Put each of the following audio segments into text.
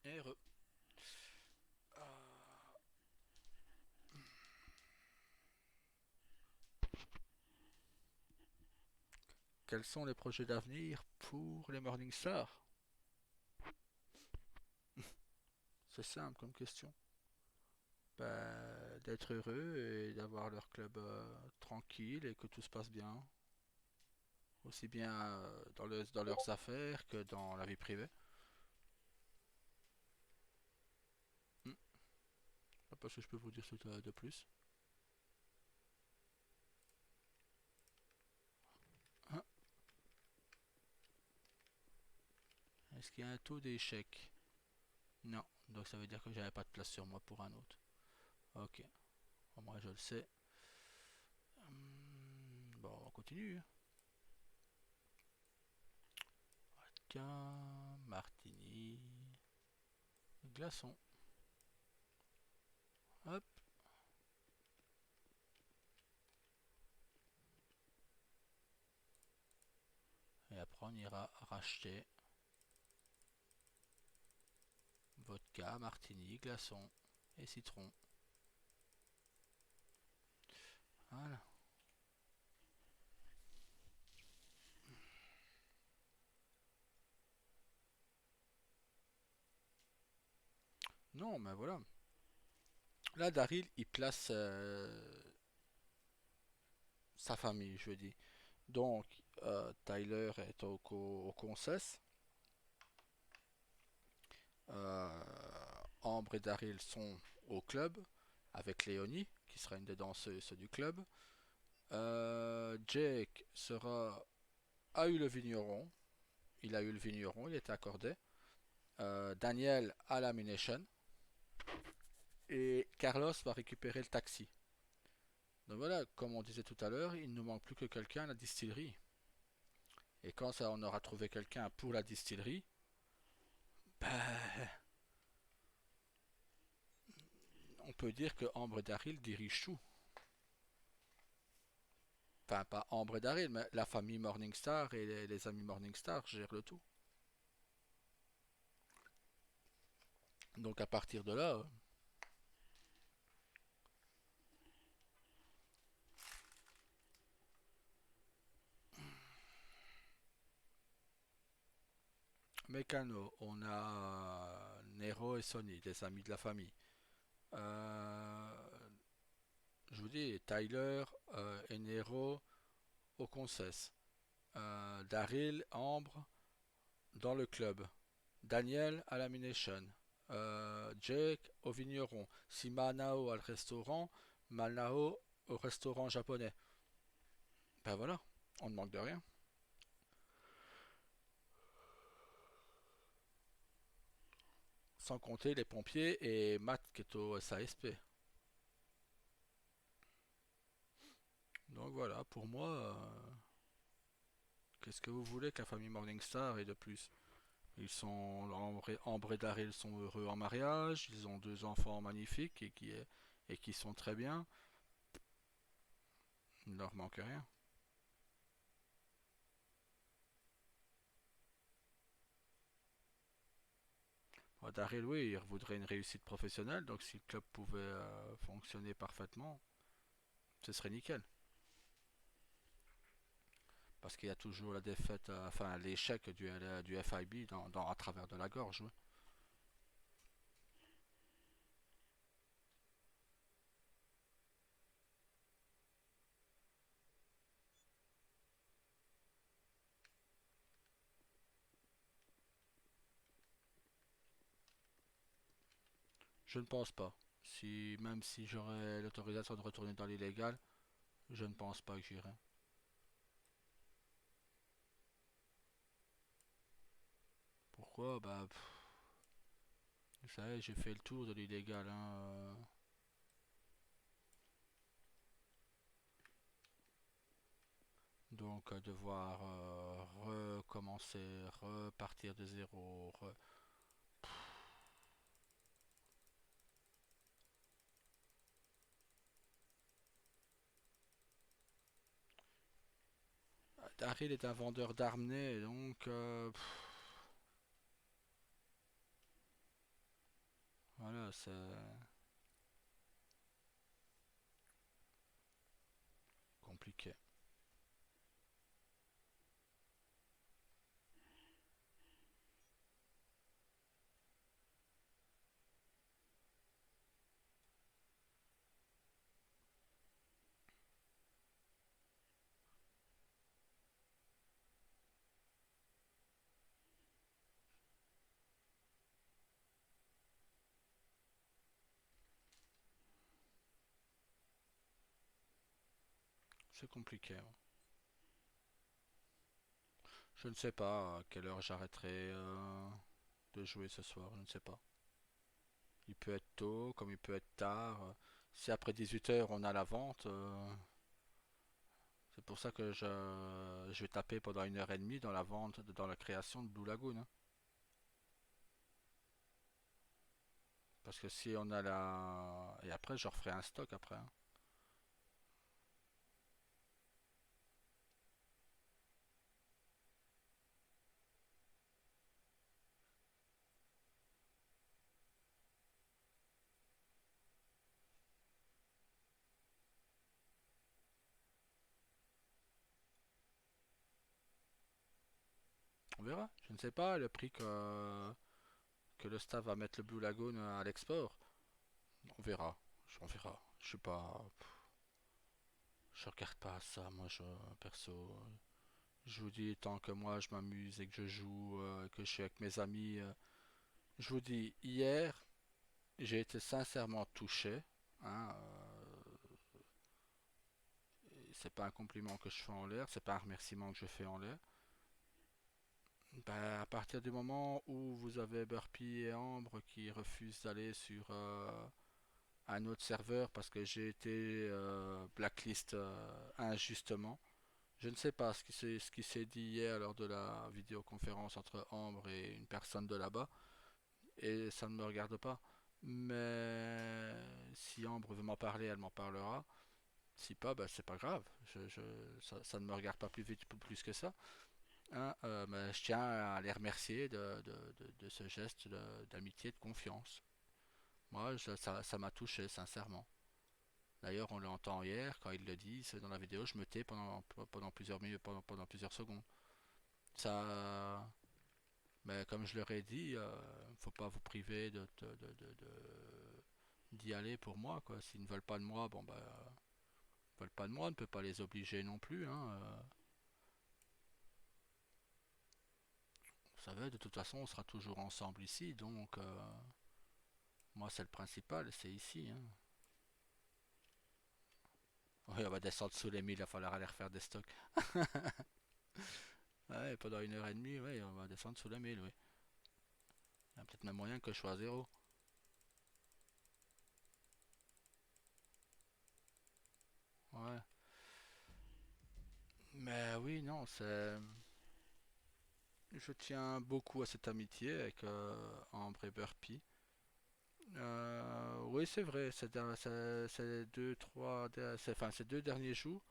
Et re. Quels sont les projets d'avenir pour les Morning Stars? C'est simple comme question. Bah, d'être heureux et d'avoir leur club tranquille et que tout se passe bien. Aussi bien dans leurs affaires que dans la vie privée. Hmm. Pas ce que je peux vous dire de plus. Hein. Est-ce qu'il y a un taux d'échec? Non. Donc ça veut dire que j'avais pas de place sur moi pour un autre. Ok. Au moins je le sais. Bon, on continue. Vodka, martini, glaçon. Hop. Et après on ira racheter vodka, martini, glaçon et citron. Voilà. Non, mais voilà. Là, Daryl, il place sa famille, je dis. Donc, Tyler est au Concess. Euh, Ambre et Daryl sont au club avec Léonie, qui sera une des danseuses du club. Jake a eu le vigneron. Il a eu le vigneron, il était accordé. Daniel a la munition. Et Carlos va récupérer le taxi. Donc voilà, comme on disait tout à l'heure, il ne nous manque plus que quelqu'un à la distillerie. Et quand ça, on aura trouvé quelqu'un pour la distillerie, ben, on peut dire que Ambre Daryl dirige tout. Enfin, pas Ambre Daryl, mais la famille Morningstar et les amis Morningstar gèrent le tout. Donc à partir de là, Mécano, on a Nero et Sony, des amis de la famille. Euh, je vous dis, Tyler et Nero au Concess. Daryl, Ambre dans le club. Daniel à la Mination. Jake au vigneron. Si Manao a le restaurant, Manao au restaurant japonais. Ben voilà, on ne manque de rien. Sans compter les pompiers et Matt qui est au SASP. Donc voilà, pour moi, qu'est-ce que vous voulez qu'un famille Morningstar ait de plus? Ils sont Ambre et Daryl sont heureux en mariage, ils ont deux enfants magnifiques et qui sont très bien. Il ne leur manque rien. Bon, Daryl, oui, il voudrait une réussite professionnelle, donc si le club pouvait fonctionner parfaitement, ce serait nickel. Parce qu'il y a toujours la défaite, enfin l'échec du FIB à travers de la gorge. Ouais. Je ne pense pas. Si, même si j'aurais l'autorisation de retourner dans l'illégal, je ne pense pas que j'irai. Pourquoi? Bah, vous savez, j'ai fait le tour de l'illégal. Hein, donc, devoir recommencer, repartir de zéro. Daryl est un vendeur d'armes né, donc c'est compliqué. C'est compliqué, ouais. Je ne sais pas à quelle heure j'arrêterai de jouer ce soir, je ne sais pas. Il peut être tôt, comme il peut être tard. Si après 18 heures on a la vente, c'est pour ça que je vais taper pendant 1 heure et demie dans la vente, dans la création de Blue Lagoon, hein. Parce que si on a la... Et après, je referai un stock après, hein. On verra. Je ne sais pas le prix que le staff va mettre le Blue Lagoon à l'export. On verra. On verra. Je suis pas... Je regarde pas ça, moi, perso. Je vous dis, tant que moi je m'amuse et que je joue, que je suis avec mes amis. Je vous dis, hier, j'ai été sincèrement touché, hein, c'est pas un compliment que je fais en l'air, c'est pas un remerciement que je fais en l'air. Ben, à partir du moment où vous avez Burpee et Ambre qui refusent d'aller sur un autre serveur parce que j'ai été blacklist injustement. Je ne sais pas ce qui s'est dit hier lors de la vidéoconférence entre Ambre et une personne de là-bas, et ça ne me regarde pas. Mais si Ambre veut m'en parler, elle m'en parlera. Si pas, ben c'est pas grave. Ça ne me regarde pas plus vite, plus que ça, hein. Mais je tiens à les remercier de ce geste d'amitié, de confiance. Moi, ça m'a touché, sincèrement. D'ailleurs, on l'entend hier, quand il le dit, c'est dans la vidéo, je me tais pendant plusieurs minutes, pendant plusieurs secondes. Ça, mais comme je leur ai dit, faut pas vous priver d'y aller pour moi, quoi. S'ils ne veulent pas de moi, bon bah, ils veulent pas de moi, on ne peut pas les obliger non plus, hein. Vous savez, de toute façon, on sera toujours ensemble ici, donc moi, c'est le principal, c'est ici, hein. Oui, on va descendre sous les 1000, il va falloir aller refaire des stocks. Ouais, pendant 1 heure et demie, oui, on va descendre sous les 1000, oui. Il y a peut-être même moyen que je sois à zéro. Ouais. Mais oui, non, c'est... Je tiens beaucoup à cette amitié avec Ambre et Burpee. Oui, c'est vrai, ces deux, trois, enfin, ces 2 derniers jours,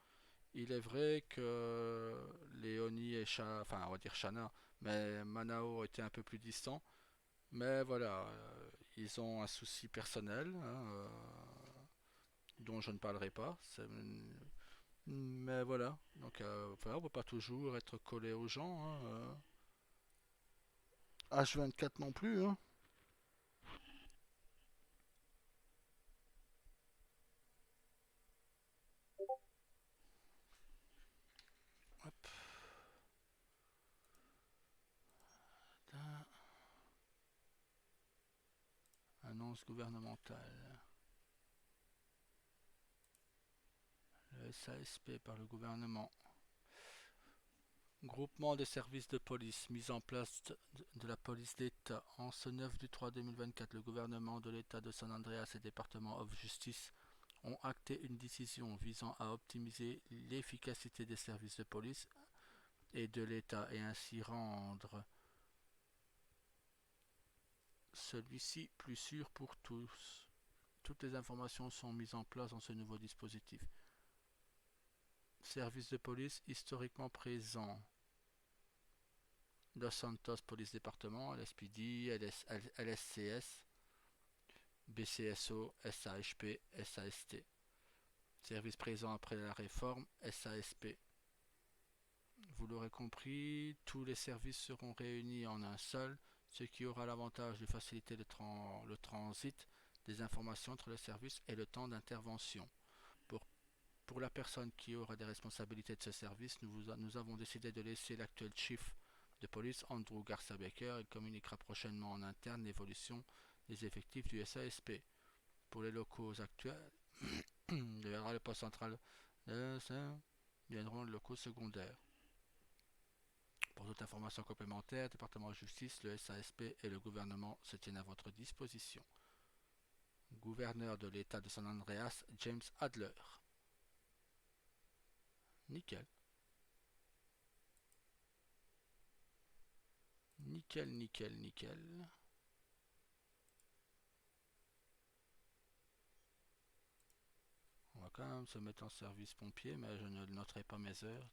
il est vrai que Léonie et enfin, on va dire Shana, mais Manao étaient un peu plus distants. Mais voilà, ils ont un souci personnel, hein, dont je ne parlerai pas. Mais voilà, donc voilà, on ne peut pas toujours être collé aux gens, hein, H24 non plus, hein. Hop, là, annonce gouvernementale. Le SASP par le gouvernement. Groupement des services de police mis en place de la police d'État. En ce 9 du 3 2024, le gouvernement de l'État de San Andreas et département of Justice ont acté une décision visant à optimiser l'efficacité des services de police et de l'État et ainsi rendre celui-ci plus sûr pour tous. Toutes les informations sont mises en place dans ce nouveau dispositif. Service de police historiquement présent. Los Santos Police Département, LSPD, LSCS, BCSO, SAHP, SAST. Service présent après la réforme, SASP. Vous l'aurez compris, tous les services seront réunis en un seul, ce qui aura l'avantage de faciliter le transit des informations entre les services et le temps d'intervention. Pour, pour la personne qui aura des responsabilités de ce service, nous avons décidé de laisser l'actuel chief de police Andrew Garcia Baker. Il communiquera prochainement en interne l'évolution des effectifs du SASP. Pour les locaux actuels, deviendra le poste central deviendront les locaux secondaires. Pour toute information complémentaire, département de justice, le SASP et le gouvernement se tiennent à votre disposition. Gouverneur de l'État de San Andreas, James Adler. Nickel. Nickel, nickel, nickel. On va quand même se mettre en service pompier, mais je ne noterai pas mes heures.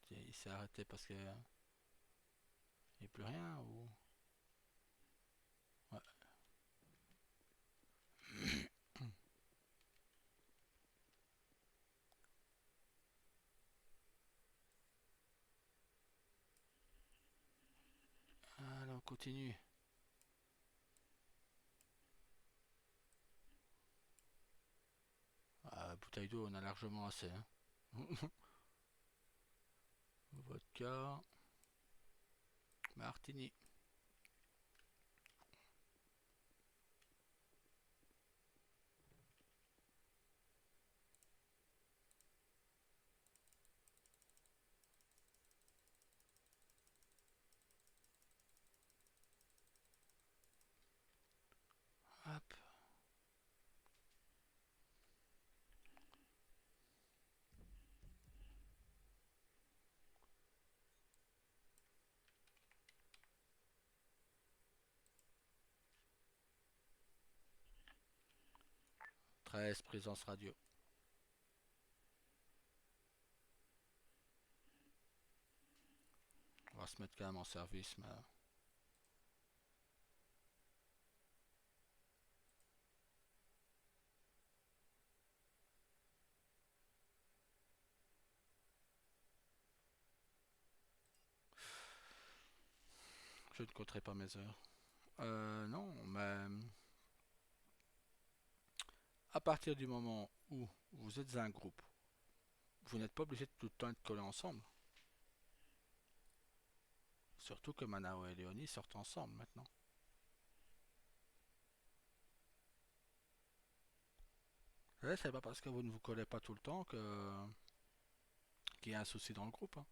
Il s'est arrêté parce que il n'y a plus rien ou... Ouais. Allez, on continue. Bouteille d'eau, on a largement assez. Hein. Vodka. Martini. Hop. 13, présence radio. On va se mettre quand même en service, mais je ne compterai pas mes heures. Non, mais à partir du moment où vous êtes un groupe, vous n'êtes pas obligé de tout le temps être collés ensemble. Surtout que Manao et Léonie sortent ensemble maintenant. C'est pas parce que vous ne vous collez pas tout le temps qu'il y a un souci dans le groupe. Hein.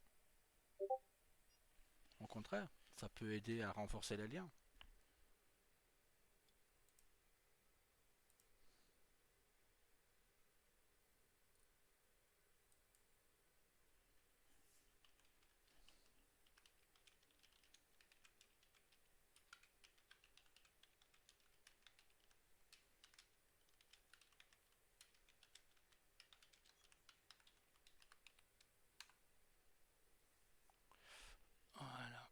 Au contraire, ça peut aider à renforcer les liens. Voilà.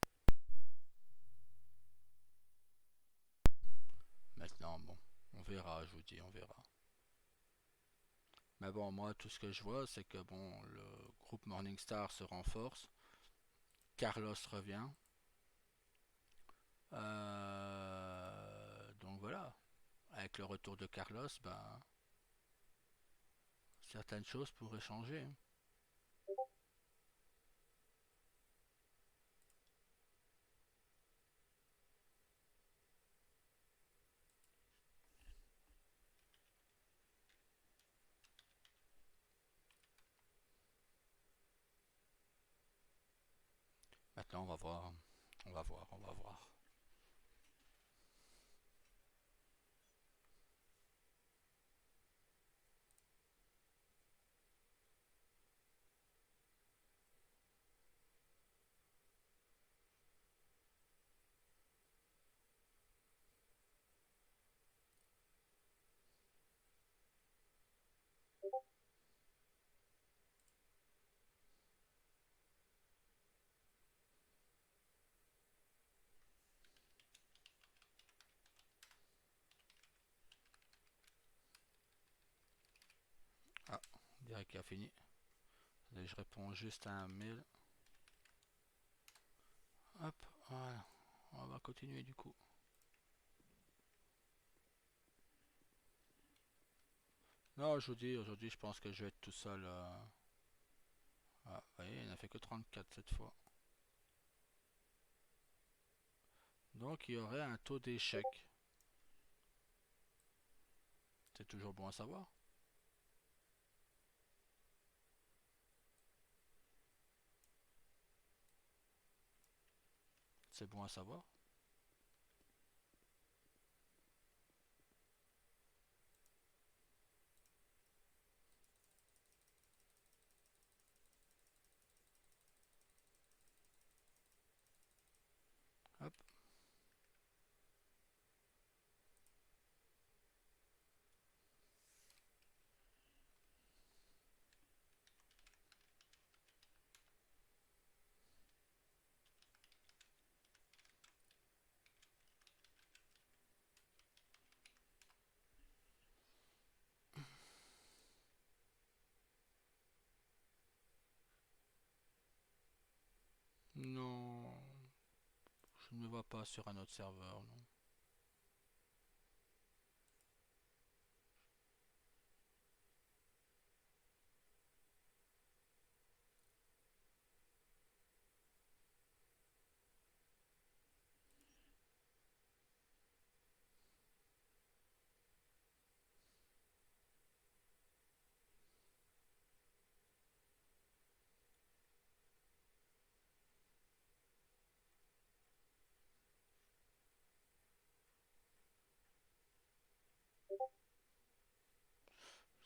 Maintenant, bon, on verra, je vous dis, on verra. Mais bon, moi, tout ce que je vois, c'est que bon, le groupe Morningstar se renforce. Carlos revient. Donc voilà. Avec le retour de Carlos, ben, certaines choses pourraient changer. Hein. Maintenant, on va voir. On va voir, on va voir. dirait qu'il a fini. Allez, je réponds juste à un mail. Hop, voilà. On va continuer du coup. Non, je vous dis, aujourd'hui, je pense que je vais être tout seul. Ah, vous voyez, il n'a fait que 34 cette fois. Donc, il y aurait un taux d'échec. C'est toujours bon à savoir. C'est bon à savoir. Hop. Non, je ne me vois pas sur un autre serveur, non.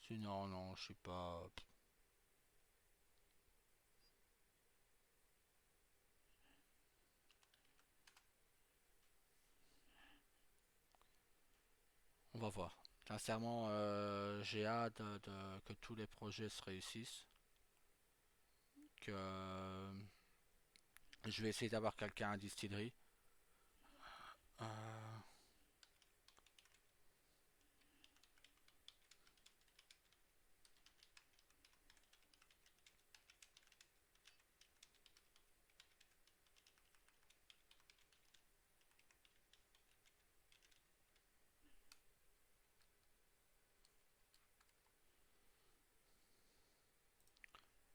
Sinon, non, je suis pas. On va voir. Sincèrement, j'ai hâte que tous les projets se réussissent. Que je vais essayer d'avoir quelqu'un à distillerie. Euh,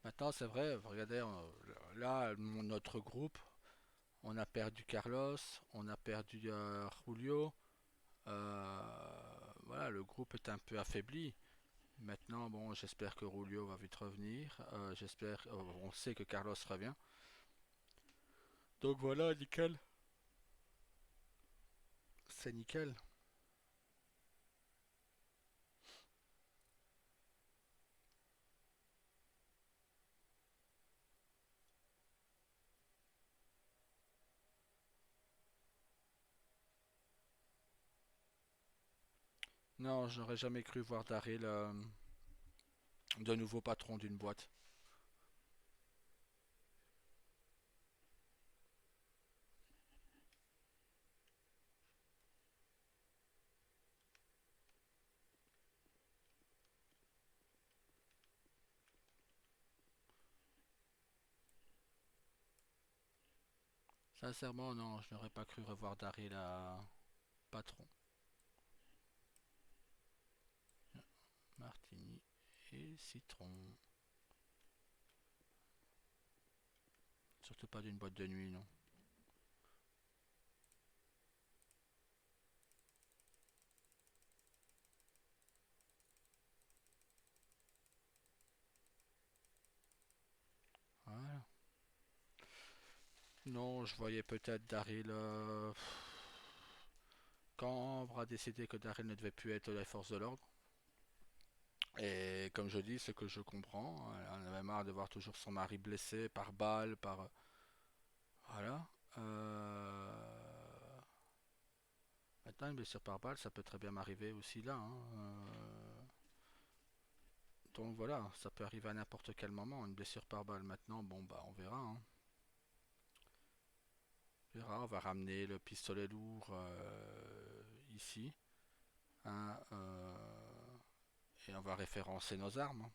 Maintenant, c'est vrai, regardez, là, notre groupe, on a perdu Carlos, on a perdu Julio. Voilà, le groupe est un peu affaibli. Maintenant, bon, j'espère que Julio va vite revenir. On sait que Carlos revient. Donc voilà, nickel. C'est nickel. Non, j'aurais jamais cru voir Daryl de nouveau patron d'une boîte. Sincèrement, non, je n'aurais pas cru revoir Daryl patron. Martini et citron. Surtout pas d'une boîte de nuit, non. Voilà. Non, je voyais peut-être Daryl. Quand Ambre a décidé que Daryl ne devait plus être les forces de l'ordre. Et comme je dis, ce que je comprends, elle en avait marre de voir toujours son mari blessé par balle, par. Voilà. Maintenant, une blessure par balle, ça peut très bien m'arriver aussi là, hein. Donc voilà, ça peut arriver à n'importe quel moment, une blessure par balle. Maintenant, bon, bah, on verra, hein. On verra, on va ramener le pistolet lourd ici, hein, et on va référencer nos armes, hein.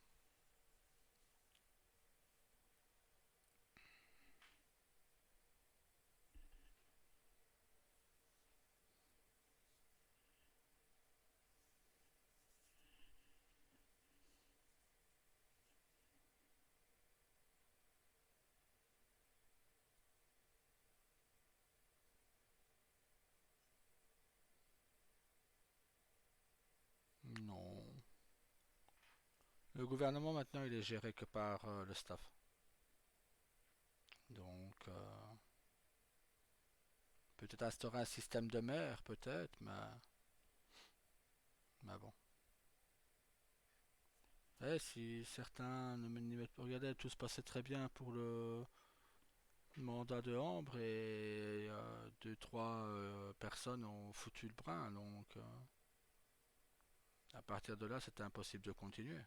Le gouvernement maintenant il est géré que par le staff. Donc peut-être instaurer un système de maire, peut-être, mais bon. Eh, si certains ne m'y mettent pas, regardez, tout se passait très bien pour le mandat de Ambre et deux, trois personnes ont foutu le brin, donc à partir de là, c'était impossible de continuer.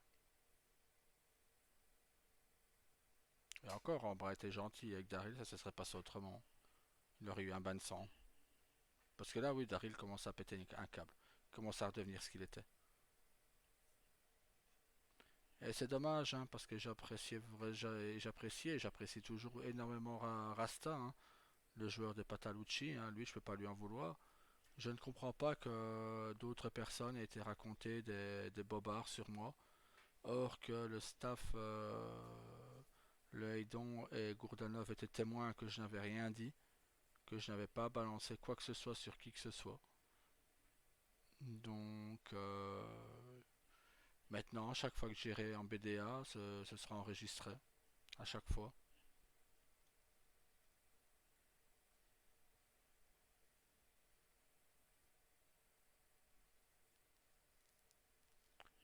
Et encore, Ambre a été gentil avec Daryl, ça se serait passé autrement. Il aurait eu un bain de sang. Parce que là, oui, Daryl commence à péter un câble. Il commence à redevenir ce qu'il était. Et c'est dommage, hein, parce que j'apprécie toujours énormément Rasta, hein, le joueur de Patalucci, hein, lui je peux pas lui en vouloir. Je ne comprends pas que d'autres personnes aient été racontées des bobards sur moi, or que le staff, le Haydon et Gourdonov étaient témoins que je n'avais rien dit, que je n'avais pas balancé quoi que ce soit sur qui que ce soit. Donc maintenant, à chaque fois que j'irai en BDA, ce sera enregistré, à chaque fois.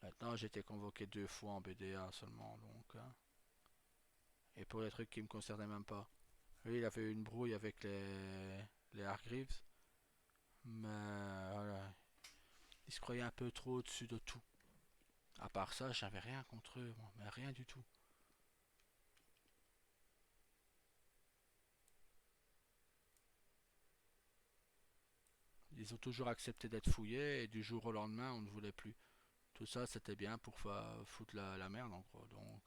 Maintenant, j'ai été convoqué deux fois en BDA seulement, donc, hein. Et pour les trucs qui me concernaient même pas. Lui, il avait eu une brouille avec les Hargreaves, mais voilà, il se croyait un peu trop au-dessus de tout. À part ça, j'avais rien contre eux, moi, mais rien du tout. Ils ont toujours accepté d'être fouillés et du jour au lendemain, on ne voulait plus. Tout ça, c'était bien pour foutre la merde en gros. Donc,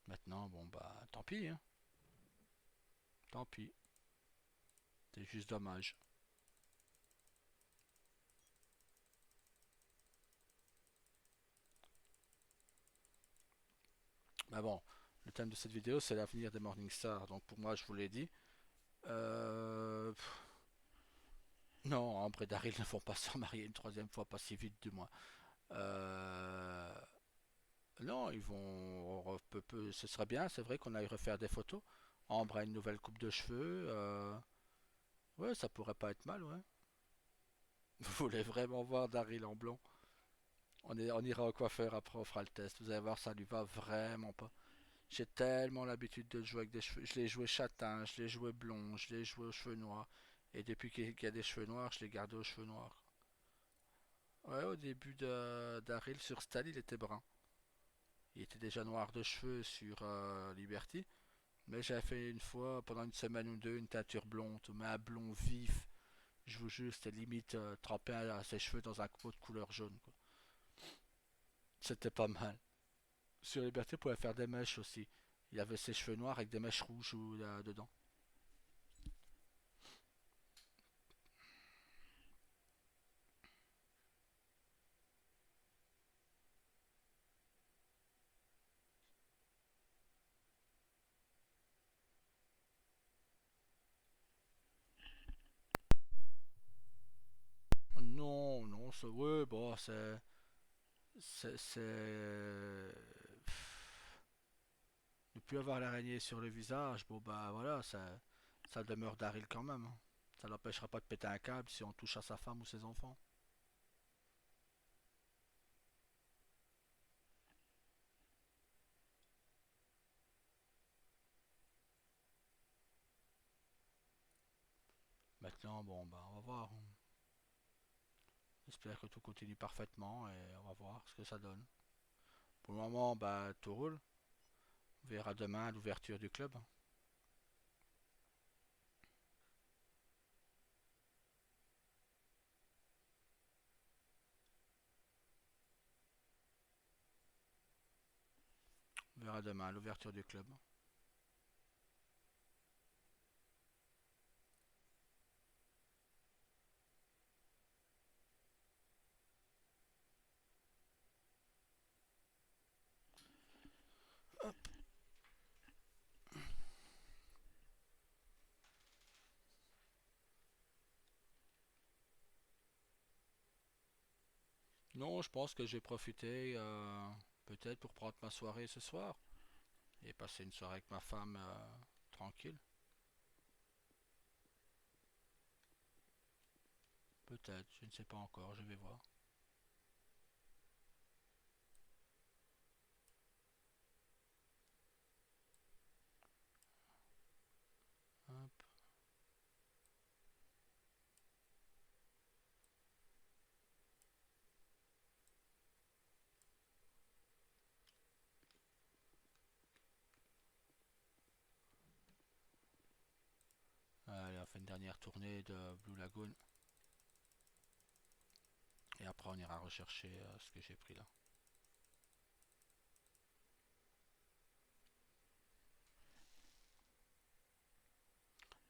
maintenant, bon bah, tant pis, hein. Tant pis. C'est juste dommage. Mais bon, le thème de cette vidéo, c'est l'avenir des Morningstar. Donc pour moi, je vous l'ai dit. Pff, non, Ambre et Daryl ne vont pas se remarier une troisième fois, pas si vite du moins. Euh, non, ils vont. Ce serait bien, c'est vrai qu'on aille refaire des photos. Ambre a une nouvelle coupe de cheveux. Ouais, ça pourrait pas être mal, ouais. Vous voulez vraiment voir Daryl en blond? On ira au coiffeur après, on fera le test. Vous allez voir, ça lui va vraiment pas. J'ai tellement l'habitude de jouer avec des cheveux. Je l'ai joué châtain, je l'ai joué blond, je l'ai joué aux cheveux noirs. Et depuis qu'il y a des cheveux noirs, je l'ai gardé aux cheveux noirs. Ouais, au début de d'Aril sur Stal, il était brun. Il était déjà noir de cheveux sur Liberty. Mais j'avais fait une fois, pendant une semaine ou deux, une teinture blonde, mais un blond vif. Je vous jure, c'était limite tremper ses cheveux dans un pot de couleur jaune, quoi. C'était pas mal. Sur Liberty, on pouvait faire des mèches aussi. Il avait ses cheveux noirs avec des mèches rouges dedans. Non, non, c'est. Ouais, bon, c'est. Ne plus avoir l'araignée sur le visage, bon, bah voilà, ça demeure Daryl quand même, hein. Ça l'empêchera pas de péter un câble si on touche à sa femme ou ses enfants. Maintenant, bon, bah, on va voir, hein. J'espère que tout continue parfaitement et on va voir ce que ça donne. Pour le moment, bah, tout roule. On verra demain à l'ouverture du club. On verra demain à l'ouverture du club. Non, je pense que j'ai profité peut-être pour prendre ma soirée ce soir et passer une soirée avec ma femme tranquille. Peut-être, je ne sais pas encore, je vais voir. Hop. Allez, on fait une dernière tournée de Blue Lagoon et après on ira rechercher ce que j'ai pris là.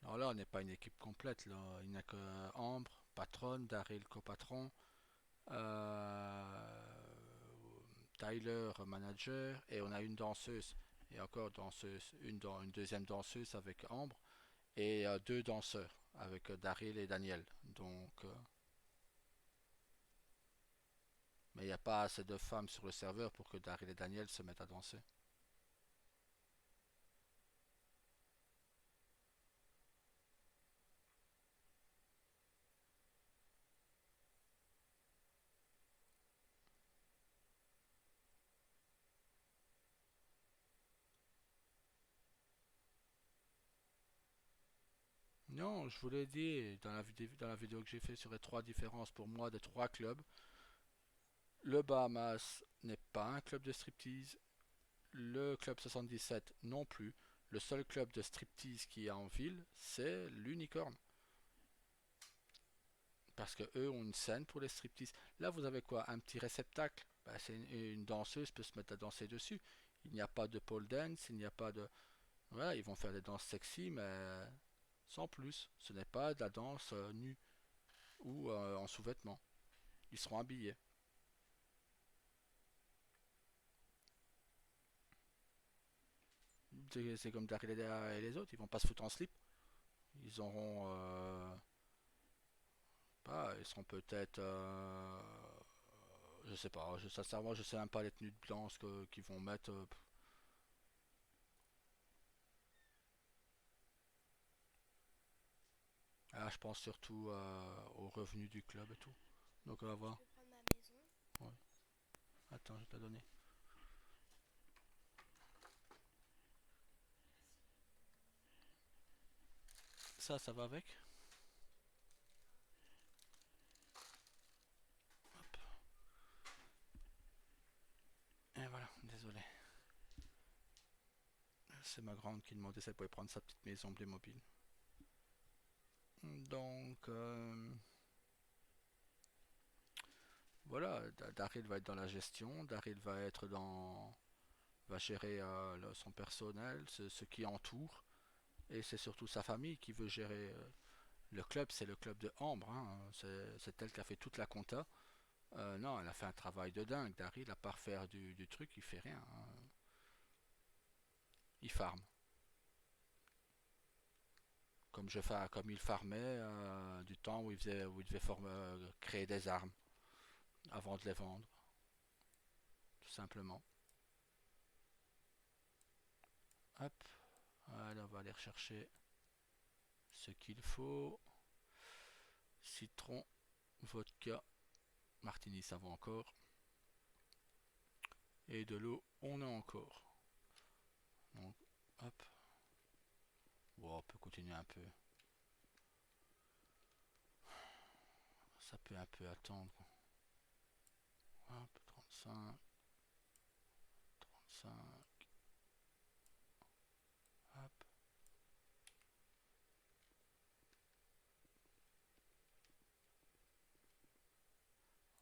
Alors là, on n'est pas une équipe complète là. Il n'y a que Ambre, patronne, Daryl copatron, euh, Tyler manager et on a une danseuse et encore danseuse, une deuxième danseuse avec Ambre et deux danseurs avec Daryl et Daniel. Donc, mais il n'y a pas assez de femmes sur le serveur pour que Daryl et Daniel se mettent à danser. Non, je vous l'ai dit dans la vidéo que j'ai fait sur les trois différences pour moi des trois clubs. Le Bahamas n'est pas un club de striptease. Le club 77 non plus. Le seul club de striptease qui est en ville, c'est l'Unicorn. Parce que eux ont une scène pour les striptease. Là, vous avez quoi? Un petit réceptacle. Bah, c'est une danseuse peut se mettre à danser dessus. Il n'y a pas de pole dance, il n'y a pas de. Voilà, ils vont faire des danses sexy, mais sans plus. Ce n'est pas de la danse nue ou en sous-vêtements. Ils seront habillés. C'est comme Daryl et les autres, ils vont pas se foutre en slip. Ils auront pas, ils seront peut-être je sais pas, sincèrement je sais même pas les tenues de blanche qu'ils vont mettre. Ah, je pense surtout aux revenus du club et tout. Donc on va voir. Ouais. Attends, je vais te la donner. Ça va avec. Hop. Et voilà, désolé. C'est ma grande qui demandait si elle pouvait prendre sa petite maison Playmobil. Donc voilà, Daryl va être dans la gestion, Daryl va être dans va gérer son personnel, ce qui entoure, et c'est surtout sa famille qui veut gérer. Le club, c'est le club de Ambre, hein. C'est elle qui a fait toute la compta. Non, elle a fait un travail de dingue. Daryl, à part faire du truc, il fait rien, hein. Il farme. Comme il farmait du temps où il devait créer des armes avant de les vendre, tout simplement. Hop, allez, on va aller rechercher ce qu'il faut. Citron, vodka, martini, ça va encore. Et de l'eau, on a encore. Donc, hop. Bon, on peut continuer un peu. Ça peut un peu attendre. Hop, 35, 35. Hop.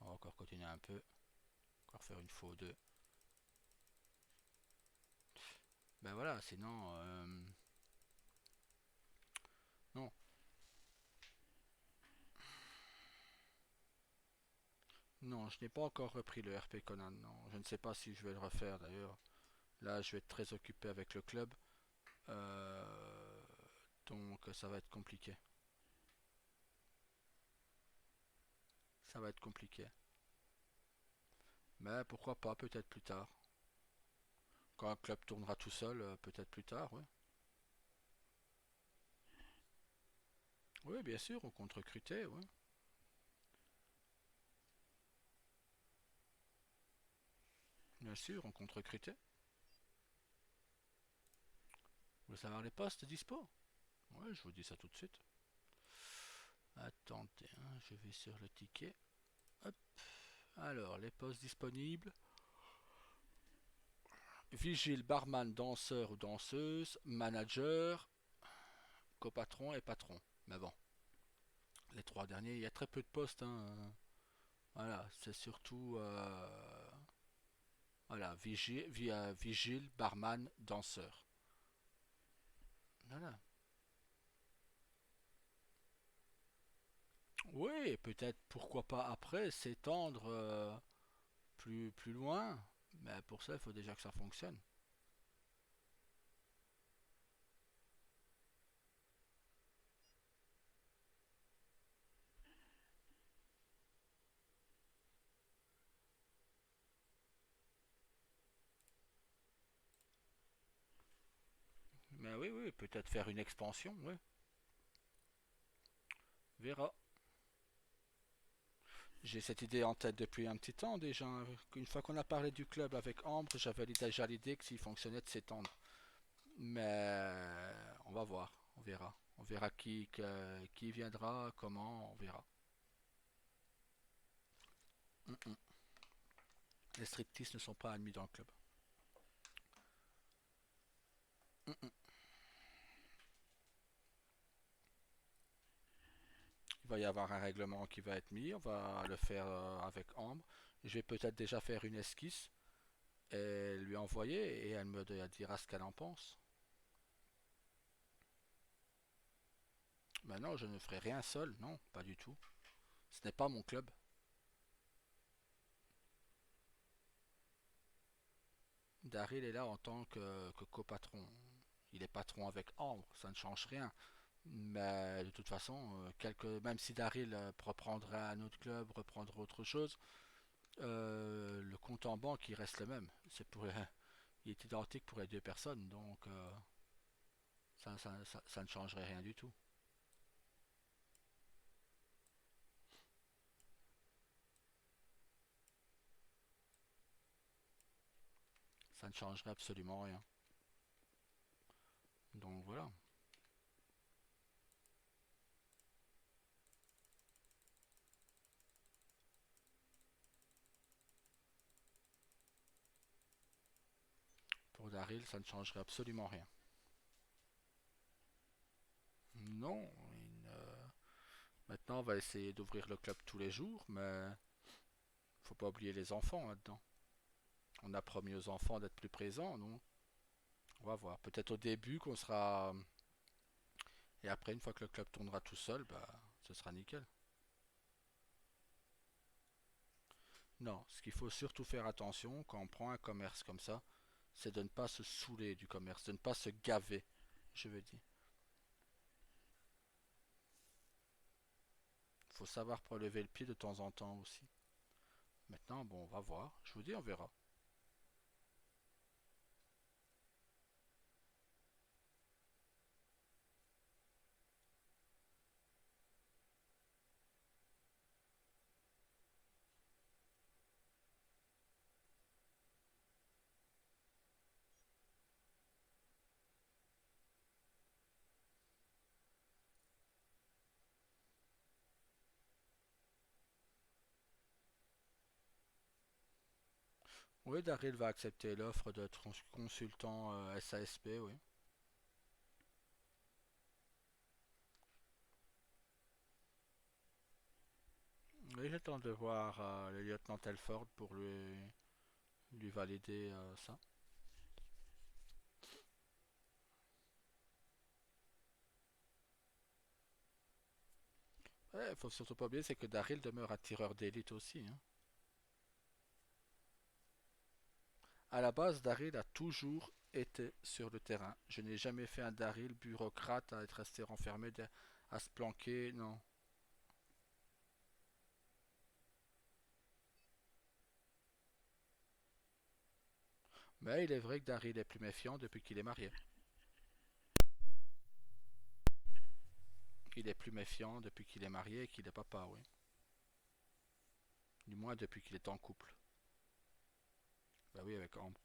On va encore continuer un peu. Encore faire une fois ou deux. Ben voilà, sinon. Non. Non, je n'ai pas encore repris le RP Conan. Non, je ne sais pas si je vais le refaire d'ailleurs. Là, je vais être très occupé avec le club. Euh, donc, ça va être compliqué. Ça va être compliqué. Mais pourquoi pas, peut-être plus tard. Quand un club tournera tout seul, peut-être plus tard, oui. Oui, bien sûr, on compte recruter, oui. Bien sûr, on compte recruter. Vous voulez savoir les postes dispo? Oui, je vous dis ça tout de suite. Attendez, hein, je vais sur le ticket. Hop. Alors, les postes disponibles. Vigile, barman, danseur ou danseuse, manager, copatron et patron. Mais bon, les trois derniers, il y a très peu de postes, hein. Voilà, c'est surtout voilà, vigile, barman, danseur. Voilà. Oui, peut-être pourquoi pas après s'étendre plus loin. Mais pour ça, il faut déjà que ça fonctionne. Mais oui, oui, peut-être faire une expansion, oui. Verra. J'ai cette idée en tête depuis un petit temps déjà. Une fois qu'on a parlé du club avec Ambre, j'avais déjà l'idée que s'il fonctionnait de s'étendre. Mais on va voir, on verra. On verra qui viendra, comment, on verra. Mm, mm. Les striptease ne sont pas admis dans le club. Mm, mm. Il va y avoir un règlement qui va être mis, on va le faire avec Ambre. Je vais peut-être déjà faire une esquisse et lui envoyer et elle me dira ce qu'elle en pense. Mais non, je ne ferai rien seul, non, pas du tout. Ce n'est pas mon club. Daryl est là en tant que copatron. Il est patron avec Ambre, ça ne change rien. Mais de toute façon, même si Daryl reprendrait un autre club, reprendrait autre chose, le compte en banque il reste le même. Il est identique pour les deux personnes, donc ça ne changerait rien du tout. Ça ne changerait absolument rien. Donc voilà. Pour Daryl, ça ne changerait absolument rien. Non, maintenant on va essayer d'ouvrir le club tous les jours, mais faut pas oublier les enfants là-dedans. On a promis aux enfants d'être plus présents, non? On va voir. Peut-être au début qu'on sera. Et après, une fois que le club tournera tout seul, bah, ce sera nickel. Non, ce qu'il faut surtout faire attention quand on prend un commerce comme ça, c'est de ne pas se saouler du commerce, de ne pas se gaver, je veux dire. Il faut savoir relever le pied de temps en temps aussi. Maintenant, bon, on va voir. Je vous dis, on verra. Oui, Daryl va accepter l'offre d'être consultant SASP, oui. Oui, j'attends de voir le lieutenant Telford pour lui valider ça. Il faut surtout pas oublier, c'est que Daryl demeure un tireur d'élite aussi, hein. À la base, Daryl a toujours été sur le terrain. Je n'ai jamais fait un Daryl bureaucrate à être resté renfermé, à se planquer, non. Mais il est vrai que Daryl est plus méfiant depuis qu'il est marié. Il est plus méfiant depuis qu'il est marié et qu'il est papa, oui. Du moins depuis qu'il est en couple. Bah oui, avec Ambre.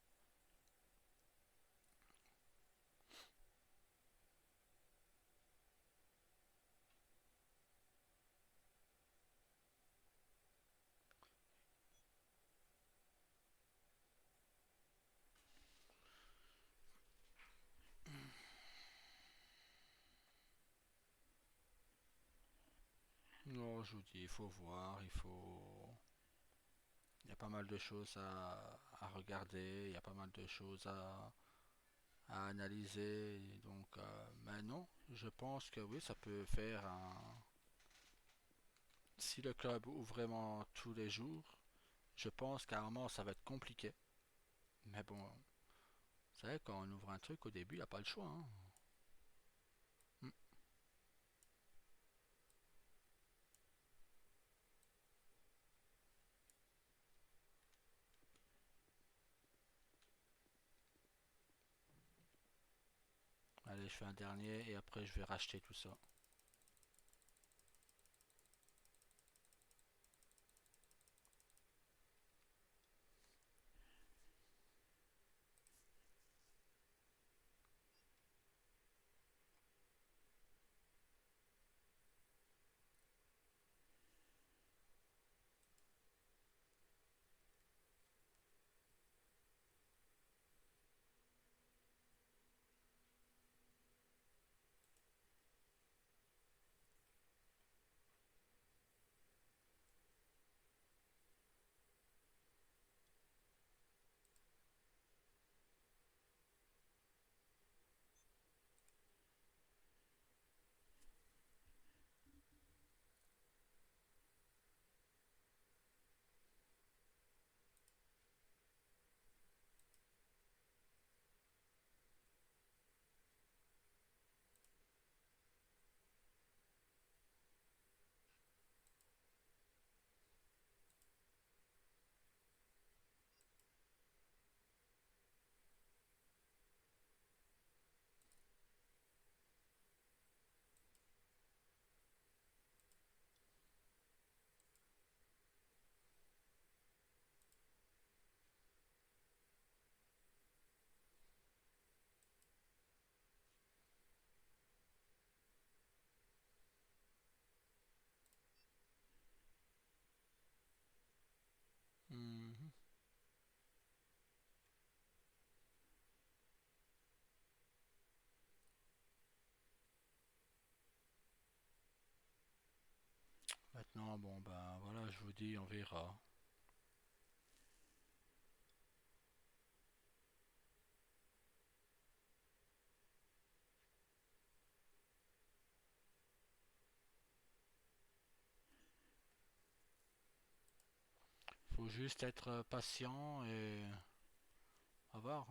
Non, je vous dis, il faut voir, il faut... Il y a pas mal de choses à regarder, il y a pas mal de choses à analyser. Donc, mais non, je pense que oui, ça peut faire un... Si le club ouvre vraiment tous les jours, je pense qu'à un moment, ça va être compliqué. Mais bon, vous savez, quand on ouvre un truc au début, il n'y a pas le choix, hein. Hmm. Allez, je fais un dernier et après je vais racheter tout ça. Mhm. Maintenant, bon, ben voilà, je vous dis, on verra. Faut juste être patient et on va voir.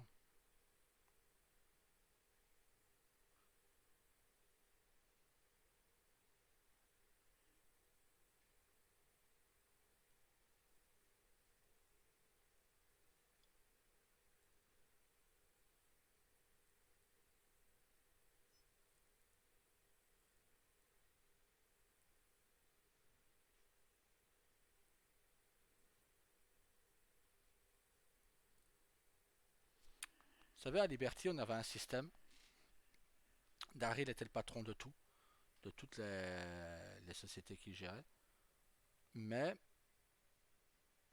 Vous savez, à Liberty, on avait un système. Daryl était le patron de tout, de toutes les sociétés qu'il gérait. Mais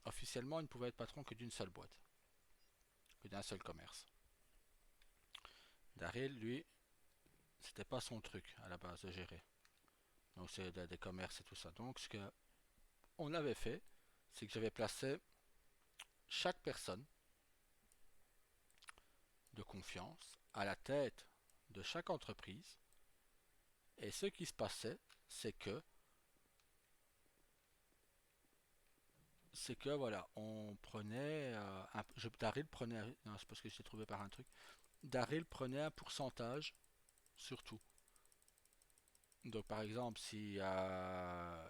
officiellement, il ne pouvait être patron que d'une seule boîte, que d'un seul commerce. Daryl, lui, c'était pas son truc à la base de gérer. Donc c'est des commerces et tout ça. Donc ce qu'on avait fait, c'est que j'avais placé chaque personne de confiance à la tête de chaque entreprise. Et ce qui se passait, c'est que voilà, on prenait Daryl prenait, non, c'est parce que j'ai trouvé par un truc. Daryl prenait un pourcentage sur tout. Donc par exemple, si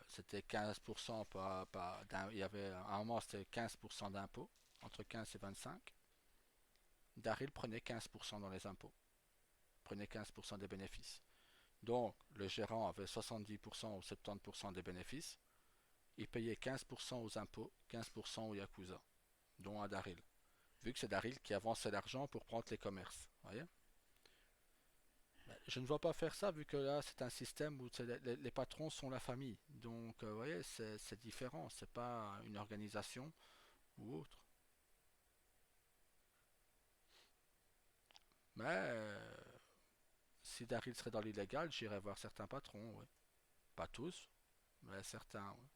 c'était 15%, il y avait à un moment c'était 15% d'impôts, entre 15 et 25. Daryl prenait 15% dans les impôts, prenait 15% des bénéfices. Donc, le gérant avait 70% ou 70% des bénéfices, il payait 15% aux impôts, 15% aux Yakuza, dont à Daryl. Vu que c'est Daryl qui avançait l'argent pour prendre les commerces. Voyez. Je ne vois pas faire ça vu que là c'est un système où les patrons sont la famille. Donc vous voyez, c'est différent. C'est pas une organisation ou autre. Mais si Daryl serait dans l'illégal, j'irais voir certains patrons. Ouais. Pas tous, mais certains. Ouais.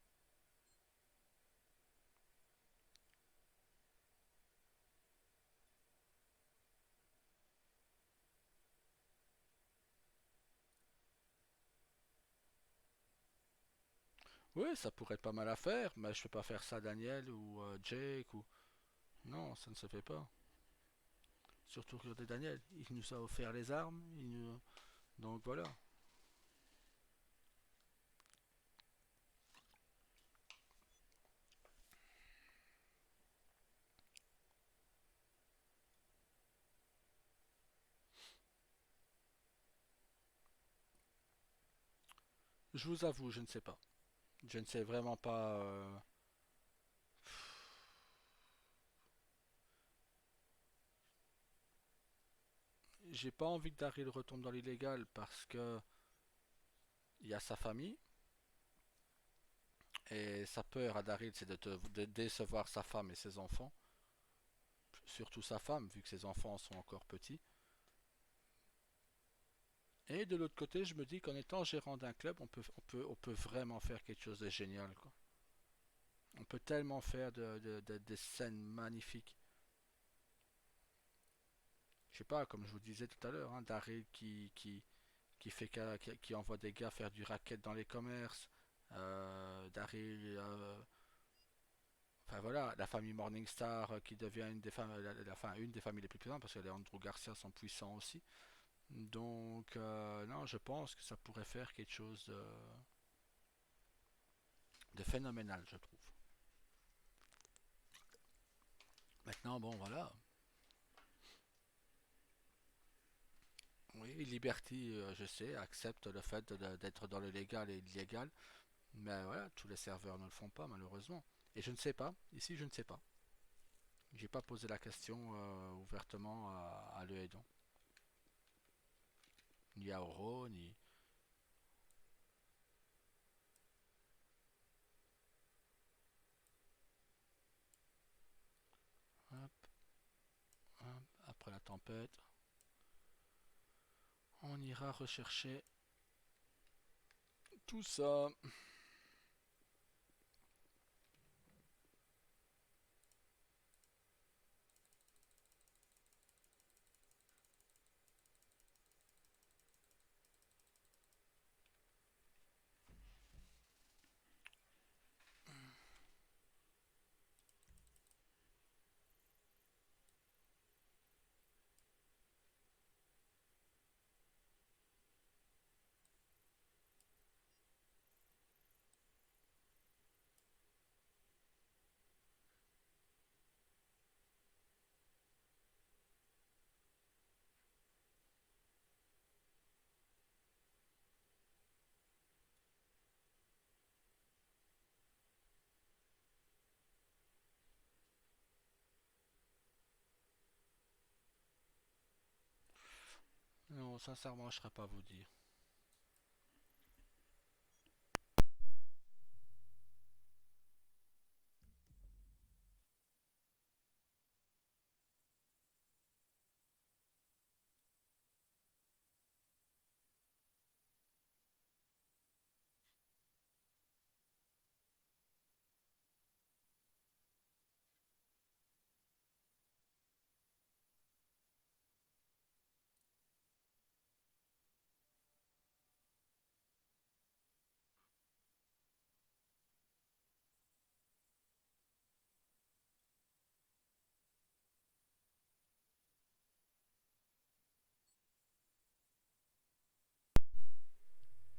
Oui, ça pourrait être pas mal à faire, mais je ne peux pas faire ça à Daniel ou Jake ou. Non, ça ne se fait pas. Surtout que Daniel, il nous a offert les armes, donc voilà. Je vous avoue, je ne sais pas. Je ne sais vraiment pas. J'ai pas envie que Daryl retombe dans l'illégal parce que il y a sa famille et sa peur à Daryl c'est de décevoir sa femme et ses enfants, surtout sa femme vu que ses enfants sont encore petits. Et de l'autre côté, je me dis qu'en étant gérant d'un club, on peut vraiment faire quelque chose de génial, quoi. On peut tellement faire des scènes magnifiques. Je sais pas, comme je vous disais tout à l'heure, hein, Daryl qui fait qui envoie des gars faire du racket dans les commerces. Daryl, enfin voilà, la famille Morningstar qui devient une des familles, enfin, une des familles les plus puissantes parce que les Andrew Garcia sont puissants aussi. Donc non, je pense que ça pourrait faire quelque chose de phénoménal, je trouve. Maintenant, bon voilà, oui, Liberty, je sais, accepte le fait d'être dans le légal et l'illégal, mais voilà, tous les serveurs ne le font pas malheureusement. Et je ne sais pas, ici je ne sais pas. J'ai pas posé la question ouvertement à l'Eidon, ni à Oro, ni. Hop, hop, après la tempête, on ira rechercher tout ça. Non, sincèrement, je ne saurais pas vous dire.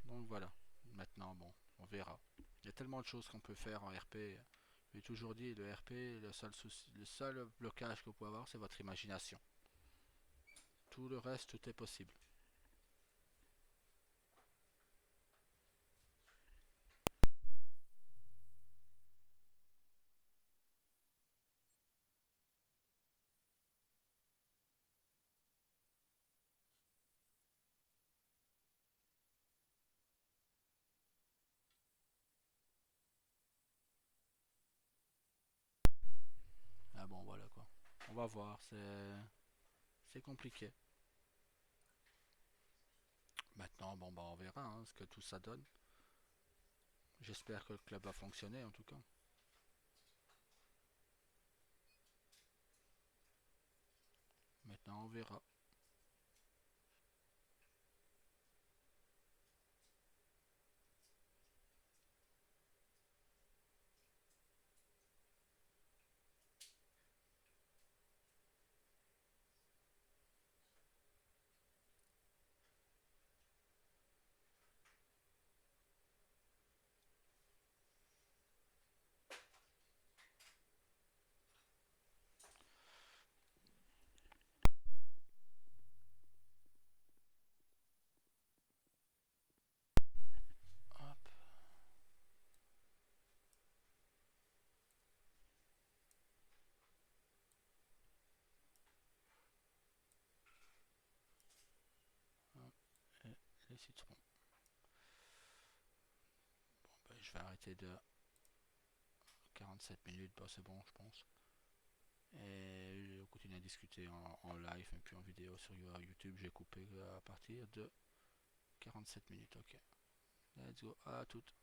Donc voilà. Maintenant, bon, on verra. Il y a tellement de choses qu'on peut faire en RP. Je l'ai toujours dit, le RP, le seul blocage que vous pouvez avoir, c'est votre imagination. tout le reste, tout est possible. Ah bon, voilà quoi. On va voir, c'est compliqué. Maintenant, bon, bah, on verra hein, ce que tout ça donne. J'espère que le club va fonctionner en tout cas. Maintenant, on verra. Hop, hop, et les citrons. Bah, je vais arrêter de 47 minutes, bah, c'est bon, je pense. Et je continue à discuter en live et puis en vidéo sur YouTube. J'ai coupé à partir de 47 minutes. Ok, let's go, à toutes.